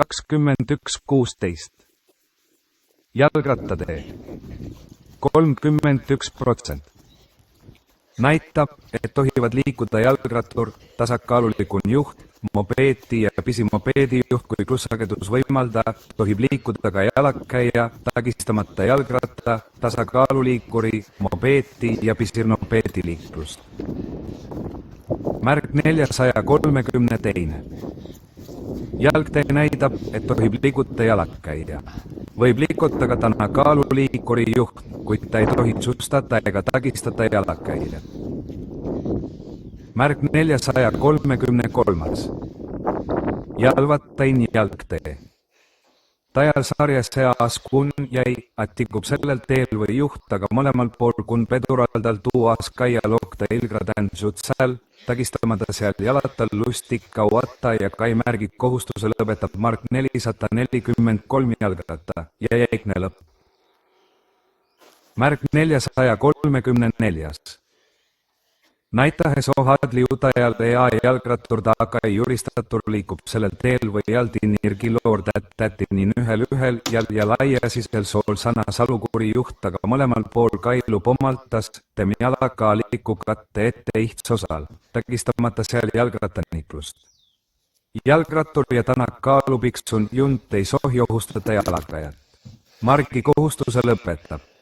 21.16. Jalgrattatee 31%. Näitab, et tohivad liikuda jalgrattur, tasakaalulikun juht, mopeedi ja pisimopeedi juht kui plussagedus võimalda, tohib liikuda ka jalakäija, takistamata jalgratta, tasakaaluliikuri, mopeedi ja pisimopeedi liiklust. Märk 432. Jalgtee näidab, et tohib liiguta jalakäija. Võib liikuta ka tasakaaluliikuri juht, kuid ta ei tohi sustata ega takistada jalakäija. Märk 433. Jalvattain jalgtee. Tajal sarjas seas kun jäi, attikub sellel teel või juht, aga mõlemal pool kun peduraldal tuuas kaia lokta ilgradan sutsal, tagistamata seal jalatal lustik kauata ja kai märgi kohustuse lõpetab Mark 443 jalgratta ja jäikne lõpp. Märk 434. Näitahes ohad liutajal ea jalgrattur taaka ja juristatur liikub sellel teel või jaldi nirgiloor tätini ühel ja laia sisel sool sana salukuri juht, aga mõlemal pool kailu pomaltas, tem jalaka liikub katte ette ihtsosal, takistamata seal jalgrattaniklust. Jalgrattur ja tasakaalupiksun junt ei sohi ohustada jalakäijat. Marki kohustuse lõpetab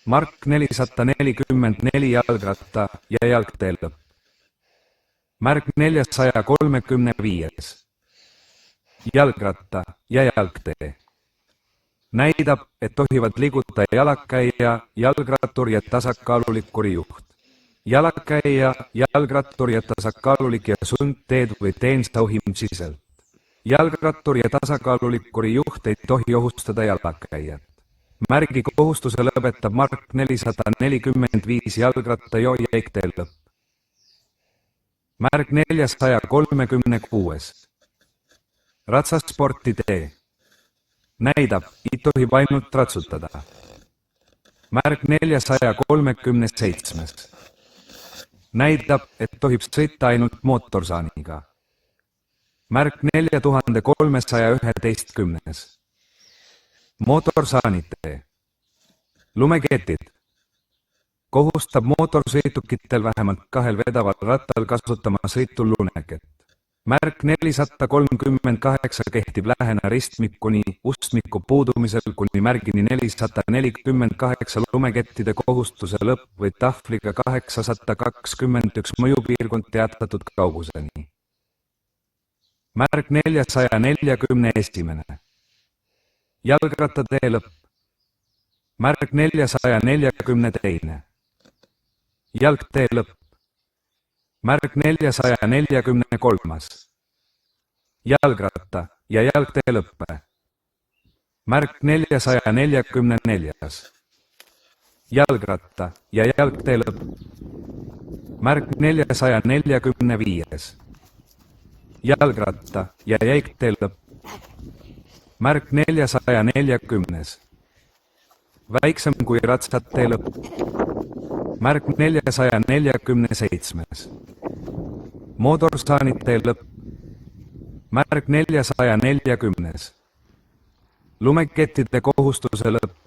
Mark 444 jalgratta ja jalgtee lõpp. Märk 435. Jalgratta ja jalgtee. Näidab, et tohivad liiguta jalakäija, jalgrattur ja tasakaalulikuri juht. Jalakäija, jalgrattur ja tasakaalulik ja sundteed või teen sauhim siselt. Jalgrattur ja tasakaalulikuri juht ei tohi ohustada jalakäijat. Märgi kohustuse lõpetab Mark 445 jalgratta ja jäiktee lõpp. Märk 436. Ratsasporti tee. Näidab, et tohib ainult ratsutada. Märk 437. Näidab, et tohib sõita ainult mootorsaaniga. Märk 4311. Mootorsaanitee. Lumeketid. Kohustab mootorsõidukitel vähemalt kahel vedaval rattal kasutama sõitul lunekett. Märk 438 kehtib lähena ristmikuni ustmiku puudumisel kuni märgini 448 lumekettide kohustuse lõpp või tahvliga 821 mõjupiirkond teatatud kauguseni. Märk 441. Jalgrattatee lõpp. Märk 442. Jalgtee lõpp. Märk 443. Jalgratta ja jalgtee lõppe. Märk 444. Jalgratta ja jalgtee lõpp. Märk 445. Jalgratta ja jäiktee lõpp. Märk 440. Väiksem kui ratsatee lõpp. Märk 447. Mootorsaanitee lõpp. Märk 440. Lumekettide kohustuse lõpp.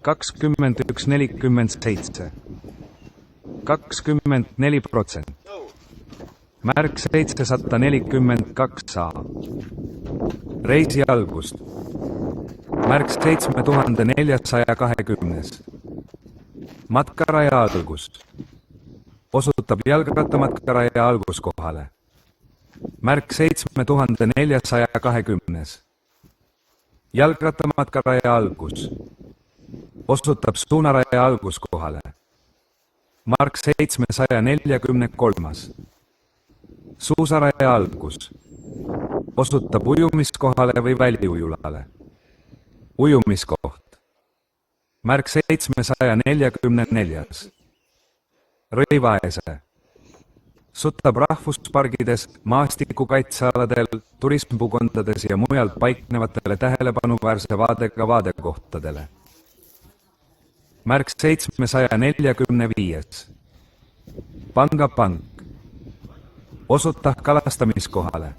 Kakskümmend 147. 24%. Märk 742A. Reisi algust. Märk 7420. Matkaraja algust. Osutab jalgrattamatkaraja alguskohale. Märk 7420. Jalgrattamatkaraja algus. Osutab suunaraja alguskohale. Mark 743. Suusaraja algus. Osutab ujumiskohale või väliujulale. Ujumiskoht. Märk 744. Rõivaese. Sutab rahvuspargides, maastikukaitsealadel, turismpugondades ja mujal paiknevatele tähelepanuväärse vaadega vaadekohtadele. Märk 745. Pangapank. Osuta kalastamiskohale.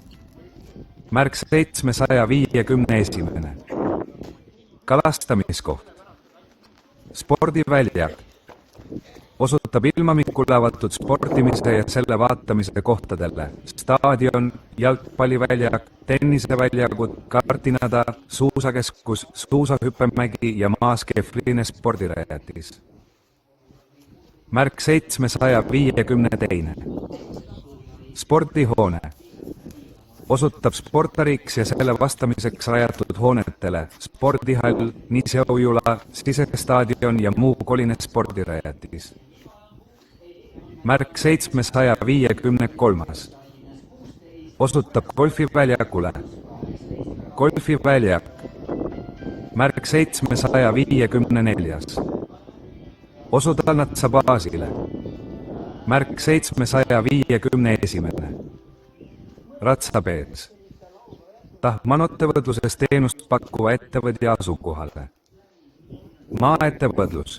Märk 751. Kalastamiskoht. Spordiväljak. Osutab ilmamikule avatud sportimise ja selle vaatamise kohtadele. Staadion, jalgpalliväljak, tenniseväljakud, kartinada, suusakeskus, suusahüppemägi ja maaskefline spordirajatis. Märk 752. Spordihoone. Osutab sportariks ja selle vastamiseks rajatud hoonetele, spordihall, Niseujula, sisestaadion ja muu koline spordirajatis. Märk 753. Osutab golfiväljakule. Golfiväljak. Märk 754. Osutalnatsa baasile. Märk 751. Ratsapeets. Tahmanottevõtluses teenust pakkuva ettevõtja asukohale. Maaettevõtlus.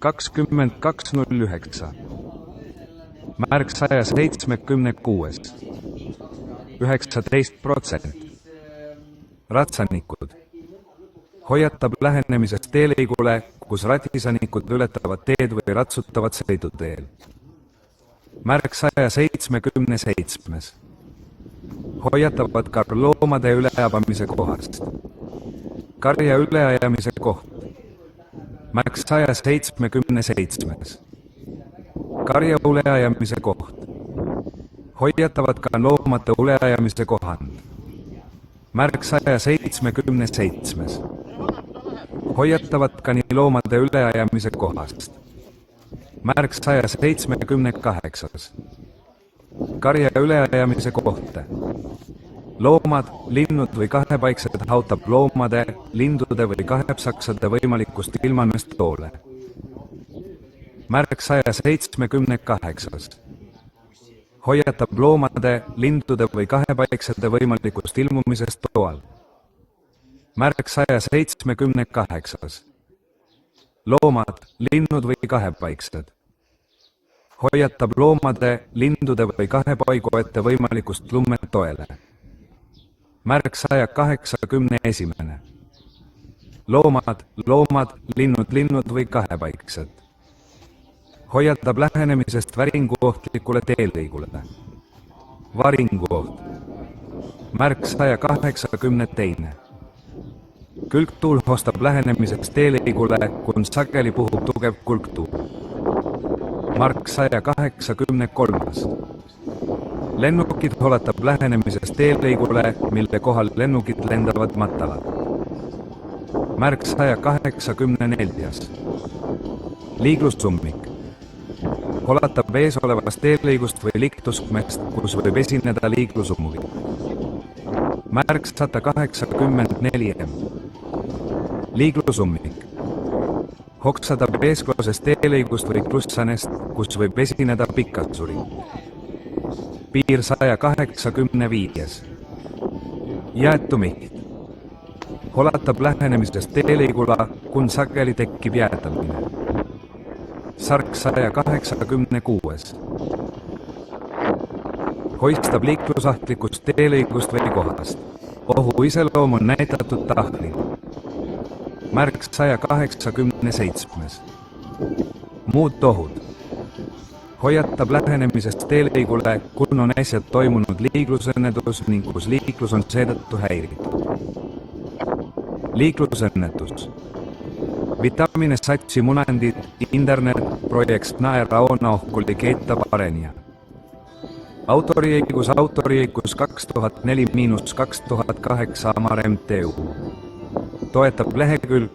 kakskümmend 209. Märk 176. 19%. Ratsanikud. Hoiatab lähenemisest teelõigule, kus ratisanikud ületavad teed või ratsutavad sõiduteel. Märk 177. Hoiatavad ka loomade üleajamise kohast. Karja üleajamise koht. Märk 177. Karja üleajamise koht. Hoiatavad ka loomade üleajamise kohand. Märk 177. Hoiatavad ka nii loomade üleajamise kohast. Märk 178. Karja üleajamise kohta. Loomad, linnud või kahepaiksed hautab loomade, lindude või kahepsaksade võimalikust ilmamist toole. Märk 178. Hoiatab loomade, lindude või kahepaiksede võimalikust ilmumisest toal. Märk 178. Loomad, linnud või kahepaiksed. Hoiatab loomade, lindude või kahepaiguete võimalikust lummetoele. Märk 181. Loomad, linnud või kahepaiksed. Hoiatab lähenemisest väringuohtlikule teelõigule. Varinguoht. Märk 182. Külgtuul hostab lähenemisest teelõigule, kun sageli puhub tugev kulgtuul. Märk 183. Lennukid holatab lähenemisest teelõigule, mille kohal lennukid lendavad matalad. Märk 184. Liiklusummik. Holatab vees olevast teelõigust või liikluskmest, kus võib esineda liiklusummik. Märk 184. Liiklusummik. Hoksadab veesklosest teelõigust või klussanest, kus võib esineda pikasuri. Piir 185. Jäätumiht. Holatab lähenemisest teelõigula, kun sageli tekkib jäätamine. Sark 186. Hoistab liiklusahtlikust teelõigust või kohast. Ohu iseloom on näidatud tahlil. Märk 187. Muud ohud. Hoiatab lähenemisest teelõigule, kun on äsja toimunud liiklusõnnetus ning kus liiklus on seetõttu häiritud. Liiklusõnnetus. Vitamine satsi munandid, internet, projekt naera ona ohkuli keetta parenia. autoriõigus 2004–2008 Amar MTÜ. Toetab lehekülg